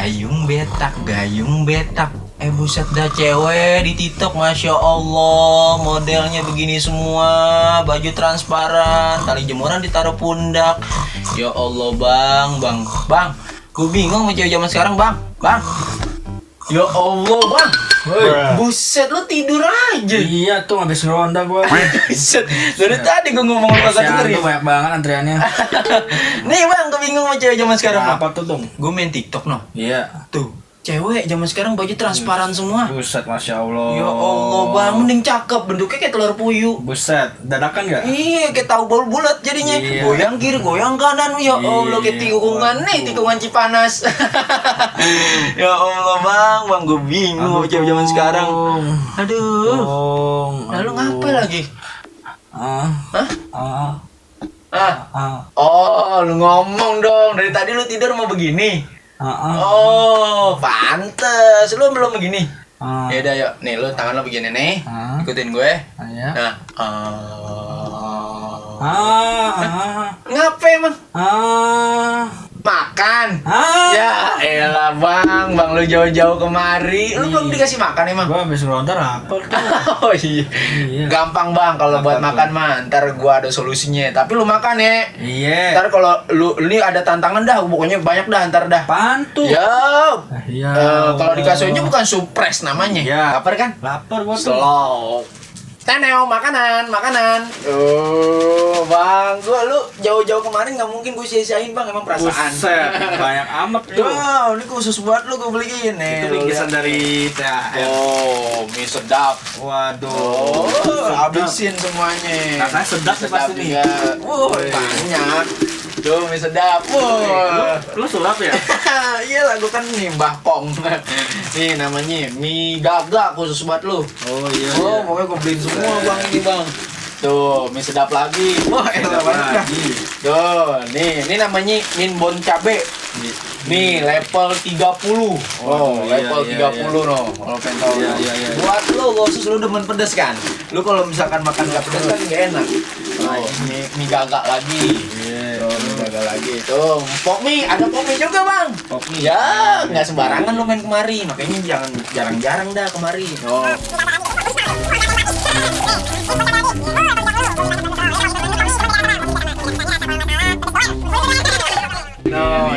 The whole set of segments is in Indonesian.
gayung betak. Buset dah cewek di TikTok, Masya Allah, modelnya begini semua, baju transparan, tali jemuran ditaruh pundak. Ya Allah bang, gue bingung sama cewek zaman sekarang bang. Ya Allah bang, buset lu tidur aja. Iya tuh habis ronda gua. Buset, dari tadi gue ngomong lu kagak dengerin. Banyak banget antriannya. Nih bang, gue bingung sama cewek zaman sekarang. Apa tuh dong? Gue main TikTok noh. Iya. Tuh, cewek zaman sekarang baju transparan semua. Buset, Masya Allah. Ya Allah bang, mending cakep, bentuknya kayak telur puyuh. Buset, dadakan gak? Iya, kayak tahu bol bulat jadinya. Iya. Goyang kiri, goyang kanan. Ya Allah, kayak tikungan nih, tikungan Cipanas. Ya Allah bang, gue bingung sama cewek zaman sekarang. Aduh. Lalu ngapain lagi? Hah? Oh, lu ngomong dong. Dari tadi lu tidur mau begini. Oh, pantes. Lu belum begini. Ya udah, yuk. Nih, lu tangan lu begini nih. Ikutin gue. Nah. Ngapain emang? Makan. Ya elah bang, lu jauh-jauh kemari. Lu belum dikasih makan emang? Gua habis ronda rapor. Oh iya. Gampang bang, kalau buat makan mah ntar gua ada solusinya. Tapi lu makan ya. Iya. Ntar kalau lu ini ada tantangan dah, pokoknya banyak dah ntar dah. Pantu. Ya. Iya. Kalau dikasihnya bukan supres namanya. Iya. Lapar kan? Lapar gua tuh. Slow. Teneo, makanan. Oh, bang, lu jauh-jauh kemarin nggak mungkin gue sia-siain bang, emang perasaan. Buset, banyak amat tuh. Ini khusus buat lu gue beliin nih. Itu bingkisan dari THR. Oh, mie sedap. Waduh. Habisin semuanya. Katanya sedap nih pasti nih. Banyak. Tuh mie sedap. Lu sulap ya? Iya lah, gue kan nih Mbah Pong. Nih namanya mie gagak khusus buat lu. Oh iya. Pokoknya gue beliin semua bang ini bang. Tuh, mie sedap lagi. Wah, enak banget. Tuh, ini namanya min bon cabe. Nih, level 30. Level 30 no. Kalau pengen tahu. Iya. Buat lu, khusus lu demen pedes kan? Lu kalau misalkan makan gak pedes kan gak enak. Mie gagak lagi. Mie gagak lagi. Tuh, pok mie, ada pok mie juga, Bang. Pok mie. Ya, enggak sembarangan lu main kemari. Makanya jangan jarang-jarang dah kemari.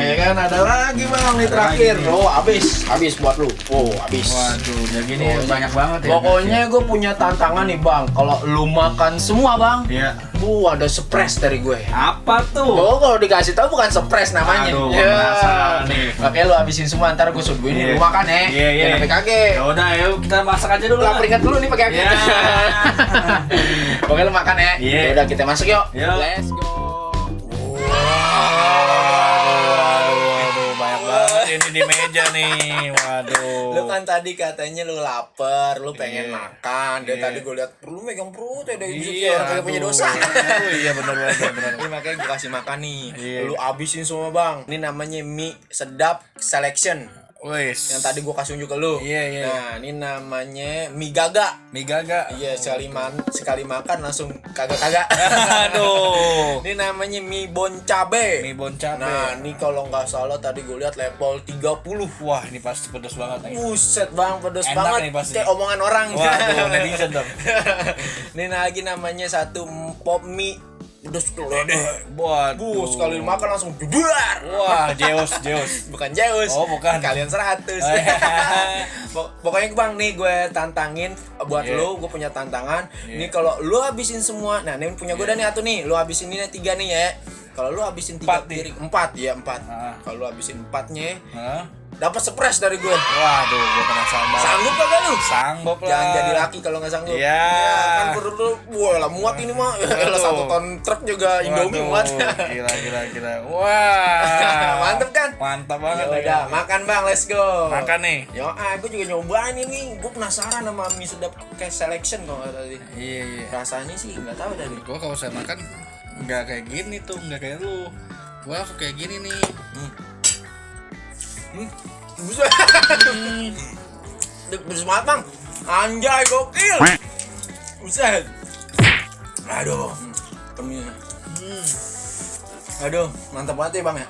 Ya kan ada lagi bang nih terakhir. Habis buat lu. Habis. Waduh, udah gini banyak banget ya. Pokoknya gue punya tantangan nih bang. Kalau lu makan semua bang, iya. Ada surprise dari gue. Apa tuh? Kalau dikasih tahu bukan surprise namanya. Aduh, penasaran nih. Makanya lu habisin semua, ntar gue suduin lu makan ya. Iya. Jangan sampai kaget. Ya udah, ayo kita masak aja dulu. Lah peringat dulu nih pakai aku. Pokoknya lu makan ya. Iya. Ya udah kita masuk yuk. Let's go. Ini di meja nih, waduh. Lu kan tadi katanya lu lapar, lu pengen makan. Dari tadi gue liat lu megang perut ya, dari orang kayak punya dosa. Iya benar. Ini makanya gue kasih makan nih. Lu abisin semua bang. Ini namanya mie sedap selection. Yang tadi gue kasih unjuk ke lu. Iya. Nah, ini namanya mie gaga. Iya, sekali makan langsung kagak. Aduh. Ini namanya mie bon cabe. Nah, ini kalau nggak salah tadi gue lihat level 30. Wah, ini pasti pedas banget nih. Buset bang, pedas enak banget. Nih, pasti. Kayak omongan orang. Waduh, netizen dong. Ini lagi namanya satu pop mie. Pedas gede. Waduh. Sekali makan langsung jebar. Wah, Zeus. Bukan Zeus. Oh, bukan. Kalian 100. Pokoknya bang nih gue tantangin buat lu, gue punya tantangan. Nih kalau lu habisin semua, nah ini punya gue dah nih atuh nih, lu habisin ini 3 nih ya. Kalau lu habisin 3 piring, 4. Kalau lu habisin 4-nya, dapat surprise dari gue. Waduh, gue penasaran banget. Sanggup kagak lu? Sanggup lah. Jangan jadi laki kalau nggak sanggup. Iya. Kan perut lu, lah muat ini mah. Lah 1 ton truk juga Indomie muat. Gila. Wah. Mantep kan? Mantap banget. Udah, makan bang, let's go. Makan nih. Gue juga nyobain ini. Gue penasaran sama mie sedap kayak selection kok tadi. Iya. Rasanya sih nggak tahu dari. Gue kalau saya makan nggak kayak gini tuh, nggak kayak lu. Gue kayak gini nih. Buset. Pedes banget bang. Anjay gokil. Buset. Aduh. Aduh, mantap banget ya bang ya.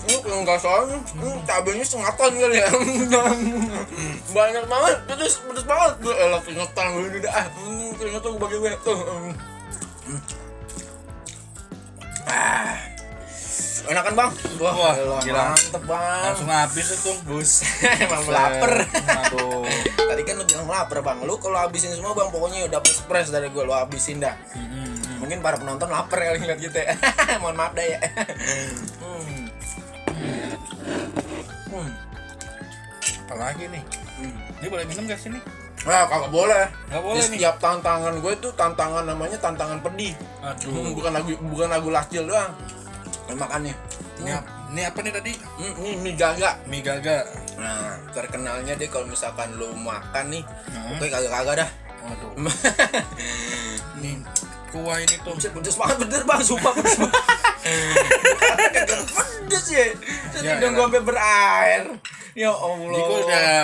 Enggak soalnya cabenya setengah ton kali ya. Banyak banget, pedes banget. Gue elah keringetan gue udah keringetan gue bagi gue tuh. Enakan bang? Wah, gila. Mantep bang. Langsung habis itu. Buset, emang lapar. Aduh. Tadi kan lu bilang lapar bang. Lu kalau habisin semua bang, pokoknya udah surprise dari gue, lu habisin dah. Mungkin para penonton lapar kali lihat gitu ya. Mohon maaf dah ya. Apalagi nih? Ini boleh minum gak sih nih? Nah, kagak boleh. Gak boleh nih. Setiap tantangan gue itu tantangan namanya tantangan pedih. Aduh. Bukan lagu lacil doang. Makannya. Ini apa nih tadi? Ini mie gaga. Mie gaga. Nah, terkenalnya deh kalau misalkan lu makan nih, oke kagak dah. Waduh. Nih kuah ini tuh. Pedes banget bener bang, sumpah pedes banget. Pedes ya. Jadi udah gue sampai berair. Ya Allah. Ini gue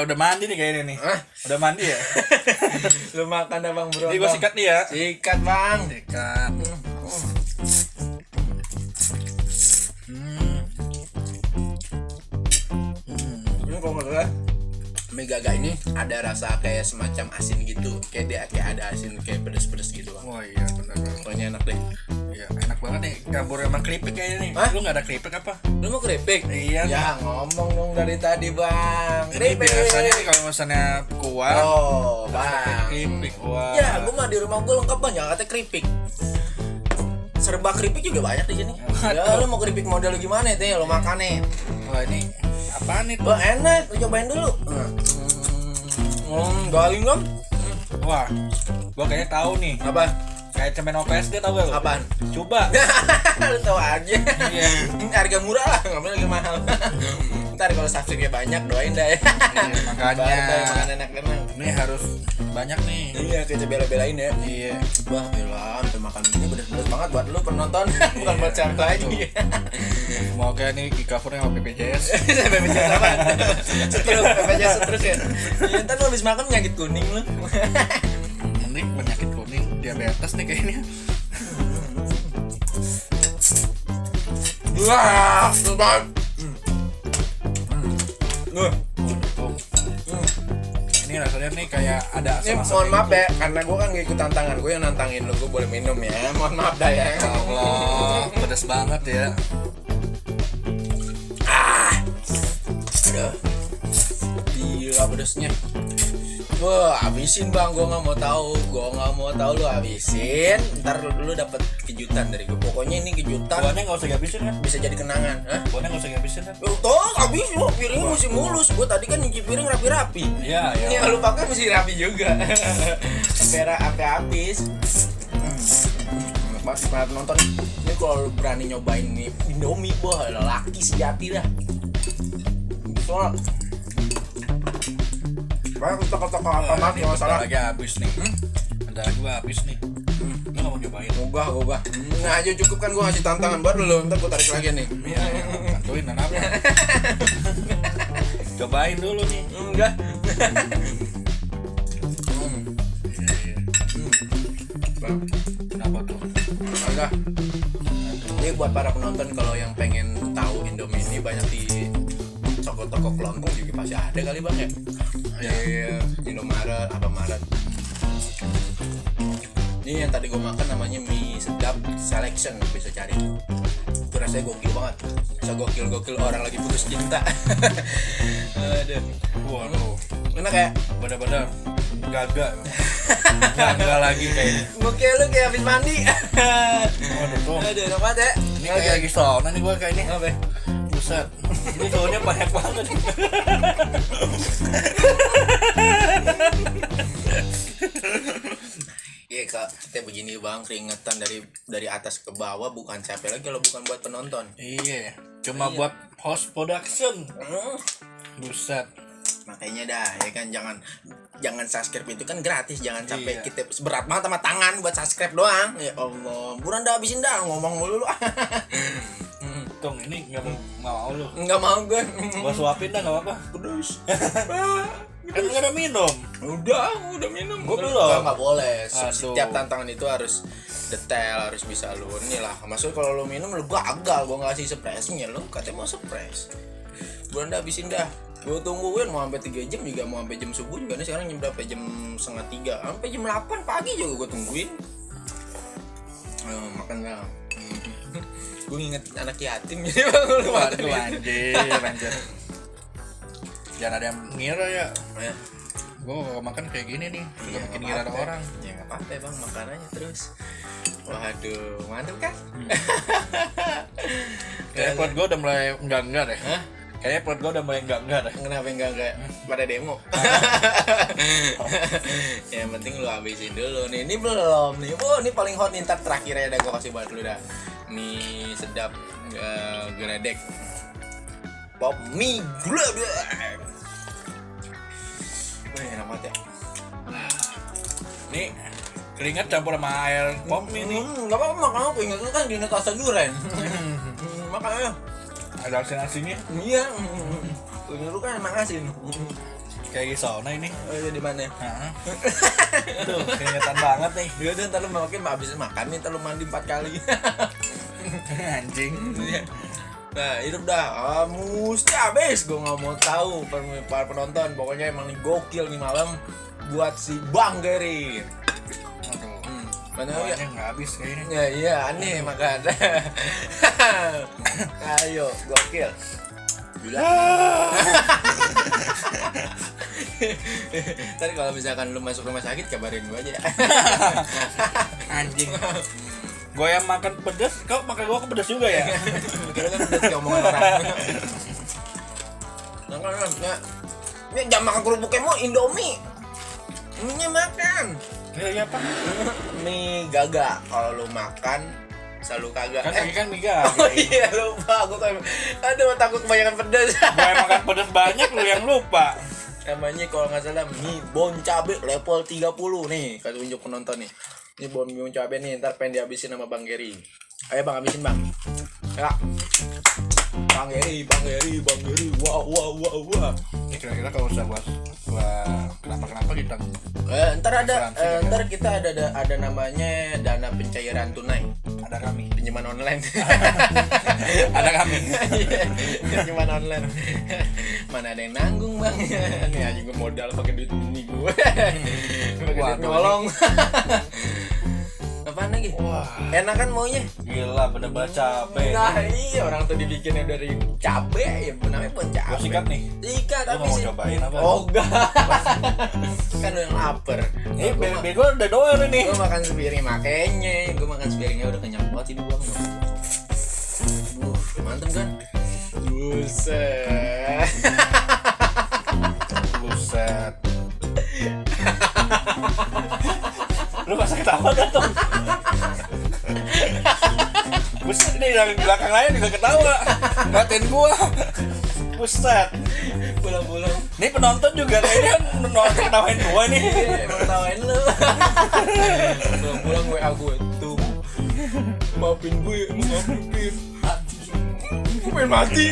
udah mandi nih kayaknya nih. Udah mandi ya? Lu makan dah bang bro. Ini gue sikat nih ya. Sikat bang. Sikat. Ini kalau menurut gue mie gaga ini ada rasa kayak semacam asin gitu, kayak ada asin kayak pedes-pedes gitu bang. Oh iya benar. Pokoknya enak deh. Iya enak banget nih. Campur sama keripik kayaknya nih. Hah? Lu nggak ada keripik apa? Lu mau keripik? Iya. Ya ngomong dong dari tadi bang. Ini biasanya nih kalau misalnya kuah. Oh bang. Keripik. Wah. Ya gue mah di rumah gue lengkap banyak katanya keripik. Serba keripik juga banyak di sini. Ya lu mau keripik model gimana teh? Lu makan nih. Wah ini apaan nih? Wah enak, lu cobain dulu. Galing kan? Wah, gua kayaknya tahu nih. Apa? Kayak cemen OPS dia tahu gak lu? Apaan? Coba. Lu tahu aja. Iya. Harga murah lah, nggak boleh lagi mahal. Ntar kalau subscribe banyak doain dah ya. Makanya. Makan enak-enak. Ini harus banyak nih. Iya, kita bela-belain ya. Iya. Wah, gila, sampai makan begini bener-bener banget buat lu penonton, bukan buat siapa aja. Semoga nih di covernya sama BPJS. BPJS apa? BPJS terus ya. Ya, ntar lu habis makan penyakit kuning lu. Ini penyakit kuning, diabetes nih kayaknya. Wah, banget. Ini rasanya nih kayak ada Ini asam-asam. mohon maaf ya, karena gue kan gak ikut tantangan, gue yang nantangin lu, gue boleh minum ya. Mohon maaf dah ya. Allah, pedas banget ya. Aduh, gila pedesnya. Wah, habisin bang, gue nggak mau tahu lu habisin. Ntar lu dapet kejutan dari gue. Pokoknya ini kejutan. Kuahnya nggak usah dihabisin kan? Bisa jadi kenangan. Hah? Kuahnya nggak usah dihabisin kan? Tuh, habis lu piringnya mesti mulus. Gue tadi kan nyuci piring rapi-rapi. Iya, iya. Ini yang lu pakai mesti rapi juga. Sampai habis. Mas nonton ini kalau lu berani nyobain nih Indomie, wah lelaki sejati dah. Soal banyak toko-toko apa mas yang masalah. Lagi habis nih. Bentar lagi gua habis nih. Lu nggak mau cobain? Ogah. Nah aja cukup kan gua ngasih tantangan baru lo, ntar gua tarik lagi nih. Iya, bantuin dan apa? Cobain dulu nih. Enggak. Kenapa tuh? Enggak. Ini buat para penonton kalau yang pengen tahu Indomie ini banyak di toko-toko kelontong juga pasti ada kali bang ya. Iya, Indomaret, Alfamaret. Ini yang tadi gue makan namanya mie sedap selection, bisa cari. Itu rasanya gokil banget. Bisa gokil orang lagi putus cinta. Aduh. Waduh. Enak ya? Bener-bener gagal lagi kayaknya. Gokil lu kayak habis mandi. Waduh tuh. Aduh, enak banget ya. Ini kayak lagi sauna nih gua kayaknya. Apa ya? Buset. Ini soalnya banyak banget. Iya kak, kita begini bang, keringetan dari atas ke bawah, bukan capek lagi kalau bukan buat penonton. Iya, cuma buat post production. Buset. Makanya dah ya kan, jangan subscribe itu kan gratis, jangan sampai Iya. kita berat banget sama tangan buat subscribe doang. Ya Allah, buruan dah habisin dah, ngomong mulu lu. Tung, ini nggak mau lu. Nggak mau gue. Gua suapin dah nggak apa-apa. Pedes. Kan nggak ada minum. Udah minum. Gua belum. Nggak boleh. Aduh. Setiap tantangan itu harus detail, harus bisa lu inilah. Maksudnya kalau lu minum lu gagal gua ngasih espressonya, lu katanya mau espres. Gua udah habisin dah. Gua tungguin mau sampai 3 jam juga, mau sampai jam subuh juga nih. Sekarang jam berapa? Jam 2:30. Sampai jam 8 pagi juga gua tungguin. Makan lah. Gue nginget anak yatim jadi bang lu Waduh anjir. Jangan ada yang ngira ya. Gue kalau makan kayak gini nih, juga bikin ngira ada orang. Ya nggak apa-apa bang, makan aja terus. Waduh, mantap kan? Kayak perut gue udah mulai enggak deh. Hah? Kayaknya perut gue udah mulai enggak deh. Kenapa enggak pada demo? Ya, yang penting lu habisin dulu nih. Ini belum nih. Ini paling hot nih, ntar terakhirnya dah gue kasih buat lu dah. Nih sedap geledek. Pop mie geledek. Enak banget ya. Nih keringat campur sama air pop mie nih. Enggak apa-apa, makanya aku ingat lu kan keringat rasa durian. Makanya Ada asin-asinnya. iya. Lu kan emang asin. Kayak di sauna ini. Oh iya, di mana? Tuh keringetan banget nih. Ya udah, ntar lu makin habis makan nih, ntar lu mandi 4 kali. Anjing. Nah, hidup dah. Mesti habis. Gue nggak mau tahu para penonton. Pokoknya emang nih gokil nih malam buat si Bang Gary. Aduh. Mana ya? Nggak habis kayaknya. Ya iya, aneh makan. Ayo, gokil. Tadi kalau misalkan lu masuk rumah sakit kabarin gue aja. Anjing. Gue yang makan pedas, kau makan gue pedas juga ya? Kira kan udah diomongan orang. Nah, ini jam makan kerupuknya mau Indomie. Mie makan. Iya Pak. Mie gagak. Kalau lu makan selalu kagak. Kan tadi kan mie gagak. Oh iya, lupa aku tuh. Aduh, takut kebanyakan pedas. Gue yang makan pedas banyak, lu yang lupa. Namanya kalau nggak salah mie bon cabe level 30 nih. Kasih tunjuk penonton nih. Ini bon cabe nih, ntar pengen dihabisin sama Bang Gary. Ayo Bang, habisin Bang. Ya. Bang Gary, wah. Ini kira-kira kalau usah buat kenapa kita Ntar kita ada namanya dana pencairan tunai. ada kami Pinjaman online. ada kami Pinjaman online. Mana ada yang nanggung Bang? Nih aja gue modal pakai duit ini gue. Pakai duit nyolong. Apaan lagi? Wah, Enak kan maunya? gila bener-bener capek. Nah iya, orang tuh dibikinnya dari cabe ya, namanya pun cabe. Gua sikat nih. Sikat, Lu tapi mau sih. cobain apa? Oh enggak. Kan lu yang lapar. Ini bego udah doer ini. Gue makan sepiring, makanya gue makan sepiringnya udah kenyang banget ini Bang. Mantep kan? Buset. Buset. Lu masa ketawa dah tuh. Buset, ini yang belakang lain juga ketawa. Ngatain gua. Buset. Pulang-pulang. Nih penonton juga kayaknya nonton ketawain gua nih. Emang ketawain lu. Pulang-pulang WA gue tuh. Maafin gue, maafin. Gue pengen mati.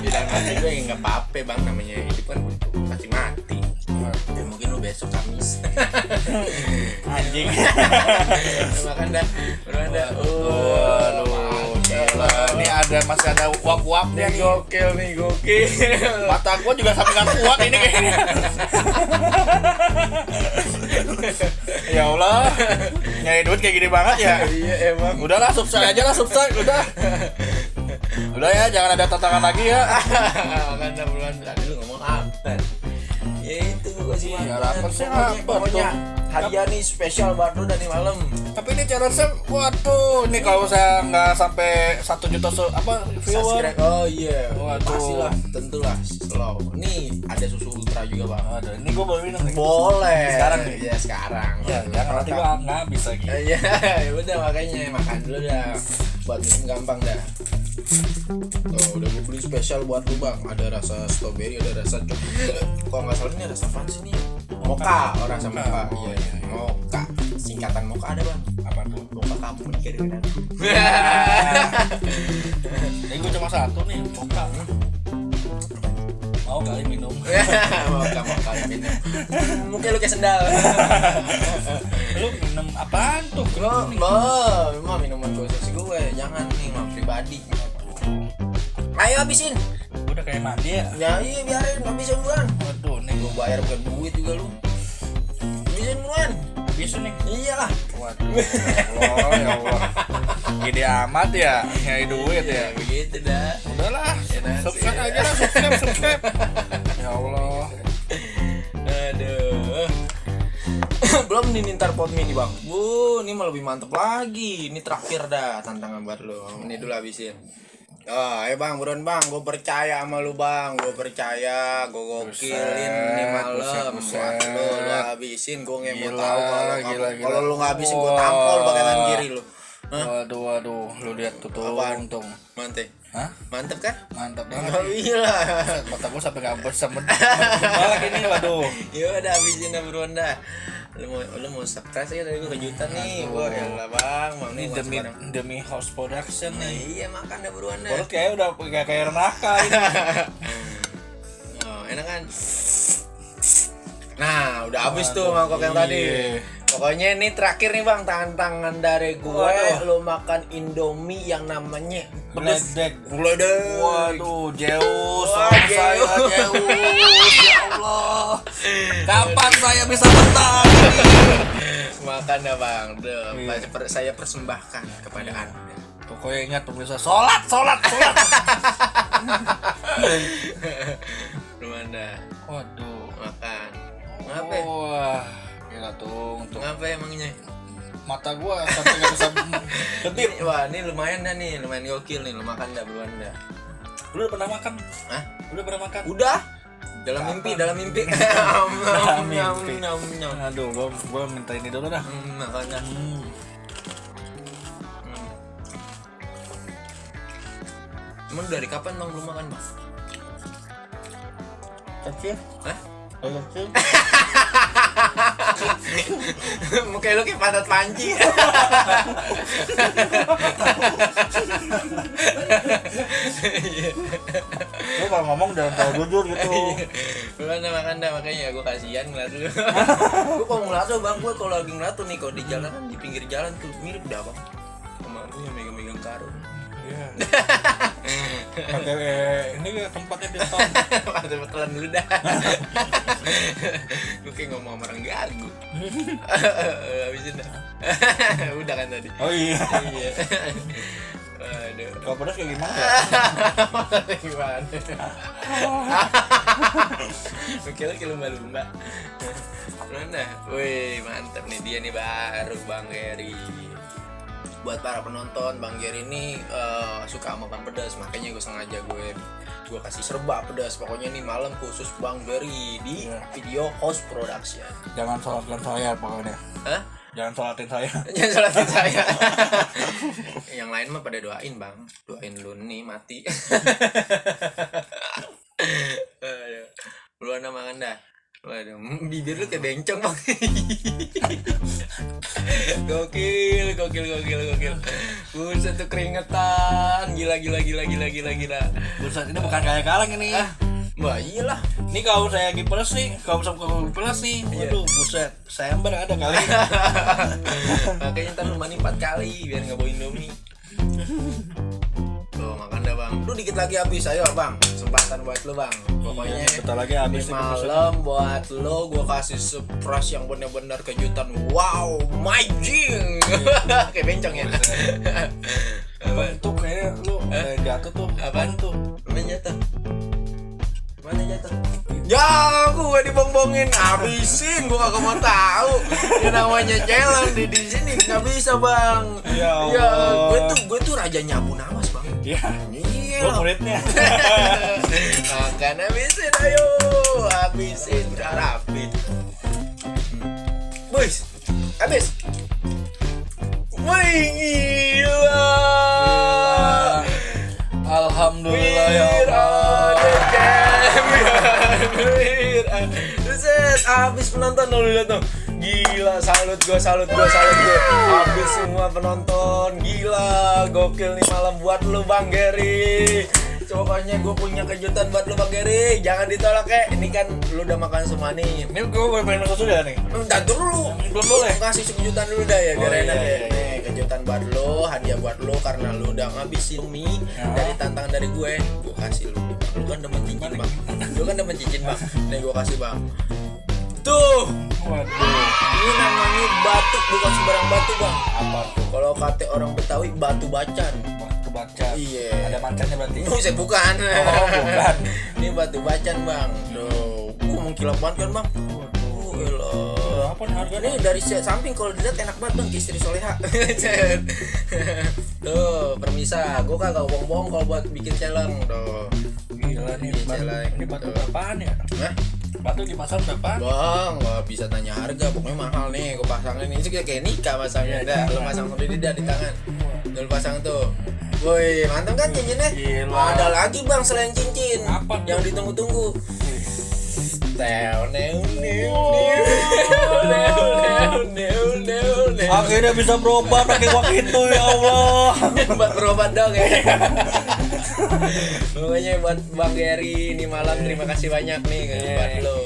Bilang mati gue ya nggak apa-apa Bang, namanya hidup kan pasti mati. Ya, mungkin lu besok Kamis. Anjing. Makan dah. Waduh, gila. Ini masih ada uap-uap nih. Gokil. Mata gua juga sampingan kuat ini kayaknya. Ya Allah. Nyari duit kayak gini banget ya. Iya emang. Udahlah, subscribe aja lah, subscribe udah. Udah ya, jangan ada tantangan lagi ya. Makan dah bulan tadi lu ngomong apa? Ya itu gue sih Iya, lapar sih, pokoknya lapar tuh. hadiah nih spesial buat lu dari malam. Tapi ini challenge-nya, waduh, ini kalau saya nggak sampai 1 juta viewer. Oh iya, Waduh. pastilah, tentulah slow. Nih ada susu ultra juga Bang. Ada, ini gua baru minum nih. Boleh. Sekarang nih? Ya sekarang. Ya, jangan nanti gua nggak habis lagi. Iya, ya udah makanya makan dulu dah. Buat minum gampang dah. Oh, udah gue beli spesial buat lu Bang. Ada rasa strawberry, ada rasa coklat. Kalau nggak salah ini rasa apa sih nih? Mocha, rasa mocha. Oh, Iya, mocha. Singkatan mocha ada Bang. Apa tuh? Mocha kamu nih kadang-kadang. Ini gua cuma 1 nih, mocha. Mau kali minum. Mocha minum. Mungkin lu kayak sendal. Lu minum apaan tuh? Memang minuman khusus gue, jangan nih mah pribadi. Ayo habisin. Udah kayak mandi ya. Ya iya biarin, habisin buruan. Waduh, nih Gue bayar bukan duit juga lu. Habisin buruan. bisu nih. Iyalah. Waduh, ya Allah. Gede amat ya, nyari duit ya. Begitu dah. Udahlah, Ya, subscribe sih. aja lah, subscribe. Ya Allah. Aduh. Belum nih ntar pot mini bang. Ini mah lebih mantep lagi. Ini terakhir dah tantangan buat lo. Ini dulu habisin. Ayo bang, buruan bang. Gue percaya sama lu bang. Gue percaya. Gue gokilin nih malam. Buat lo habisin. Gue nggak mau tahu kalau lu nggak habisin gue tampol pakai tangan kiri lu. Waduh, lu lihat tuh untung. Mantep. Hah? Mantep kan? Mantap banget. Oh iya. Mata gua sampai ngabes sama malah ini, waduh. Ya udah habisin dah buruan dah. Lu mau stres ya dari gue kejutan nih. Wah, elah bang, mau Ini demi house production Nah, nih. iya makan dah buruan dah. Perut kayaknya udah kayak neraka ini. Oh, enak kan? Nah, udah habis tuh mangkok yang tadi. Pokoknya ini terakhir nih bang, tantangan dari gue. Waduh. Lo makan Indomie yang namanya pedes. Gledek. Waduh, Zeus, Wah, saya Zeus. Zeus. Ya Allah. Kapan saya bisa menang? Makan dah bang. Duh, Iya. saya persembahkan kepada anda. Pokoknya ingat pemirsa, sholat. Buruan dah. Waduh. Makan. Ngapa? Wah, gila tuh untuk Ngapa emangnya? mata gua sampai nggak bisa kedip. Wah, ini lumayan dah nih, lumayan gokil nih. Lu makan dah buruan dah. Lu udah pernah makan? Hah? Udah pernah makan? Udah. Dalam mimpi. Dalam mimpi. Aduh, gua minta ini dulu dah. Makan dah. Emang dari kapan bang belum makan bang? Kecil. Hah? Kecil. Muka lu kayak pantat panci. Lu kalau ngomong jangan terlalu jujur gitu. Bukan makan dah, makanya gue kasihan ngeliat lu. Gue kalau ngeliat lu bang, gue kalau lagi ngeliat tuh nih, kalau di jalan kan di pinggir jalan tuh mirip dah bang sama lu yang megang-megang karung. Iya. Pakai ini tempatnya di tol. Betulan dulu dah. Gue kayak ngomong sama orang gagu. Habisin dah. Udah kan tadi. Oh iya. Iya. Aduh. Kalau pedas kayak gimana ya? Gimana? Oke lumba-lumba. Mana? Wih, mantap nih, dia nih baru Bang Gary. Buat para penonton, Bang Gary ini suka makan pedas, makanya gue sengaja gue kasih serba pedas. Pokoknya nih malam khusus Bang Gary di video host production. Jangan sholatkan saya pokoknya. Hah? Jangan sholatin saya. Jangan sholatin saya. Yang lain mah pada doain bang, doain lu nih mati. Lu anda makan dah. Waduh, bibir lu kayak bencong bang. Gokil. Buset tuh keringetan, gila. Buset, ini bukan gaya kaleng ini. Mbak iyalah. Ini kalau saya lagi pedas nih, kalau sama pedas nih, waduh buset, saya ember ada kali. Makanya ntar lu mandi 4 kali biar nggak bawa Indomie. Tuh makan dah bang. Lu dikit lagi habis, ayo bang. Kesempatan buat lu bang. Pokoknya bentar lagi habis ini malam buat lo gue kasih surprise yang benar-benar kejutan. Wow, amazing. Kayak bencong ya. Apa itu kayaknya lu jatuh tuh. Apaan tuh? Mana jatuh? Ya, gue dibongbongin, habisin, gue kagak mau tahu. Yang namanya challenge di sini nggak bisa bang. Ya, gue tuh raja nyabu nawas bang. Iya. Iya. Gua muridnya. Makan habisin, ayo habisin, udah rapi. Boys, habis. Wih gila. Alhamdulillah ya Allah. Set, habis penonton lo lihat dong. Gila, salut gue. Habis semua penonton. Gila, gokil nih malam buat lu Bang Gary. Pokoknya gue punya kejutan buat lu Bang Gary. Jangan ditolak ya. Ini kan lu udah makan semua nih. Ini gue main sudah nih. Bentar dulu. Belum boleh. Kasih kejutan dulu dah ya biar Oh, enak iya, ya. iya. Nih kejutan buat lu, hadiah buat lu karena lu udah ngabisin mie dari tantangan dari gue. Gue kasih lu. Lu kan demen cincin Bang. Lu kan demen cincin Bang. Nih gue kasih Bang. Tuh. Waduh. Ini namanya batu, bukan sembarang batu Bang. Apa tuh? Kalau kata orang Betawi batu bacan. Batu bacan. Iya. Ada macannya berarti. Bukan. Bukan. Bukan. Ini batu bacan Bang. Tuh. Mengkilap banget kan Bang. Elah. Apa nih harganya? Ini dari samping kalau dilihat enak banget Bang, istri soleha. Tuh, permisa. Gue kagak bohong-bohong kalau buat bikin celeng. Tuh. Gila nih. Ini batu berapaan ya? Hah? Batu dipasang berapa? Bang, nggak bisa tanya harga, pokoknya mahal nih. Gue pasangin ini sih kayak nikah masangnya. Dah, lu pasang sendiri dah di tangan. Tuh, lu pasang tuh. Woi, mantap kan cincinnya? Gila. Ada lagi Bang selain cincin. Apa tuh? Yang ditunggu-tunggu. Akhirnya bisa berobat pakai uang itu ya Allah. Buat berobat dong ya. Pokoknya buat Bang Gary ini malam terima kasih banyak nih buat lo.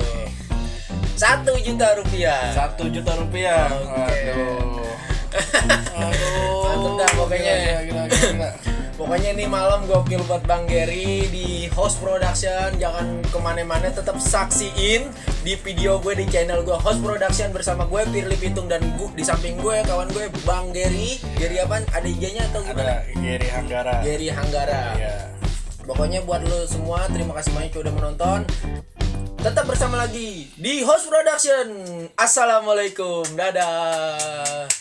1 juta rupiah. 1 juta rupiah. Oke. Aduh. Mantap dah pokoknya. Gila. Pokoknya nih malam gokil buat Bang Gary di Host Production. Jangan kemana-mana, tetap saksiin di video gue di channel gue Host Production bersama gue Firly Pitung dan gue di samping gue kawan gue Bang Gary. Gary apaan? Ada IG-nya atau gimana? Ada Gary Hanggara. Gary Hanggara. Iya. Pokoknya buat lo semua terima kasih banyak udah menonton. Tetap bersama lagi di Host Production. Assalamualaikum. Dadah.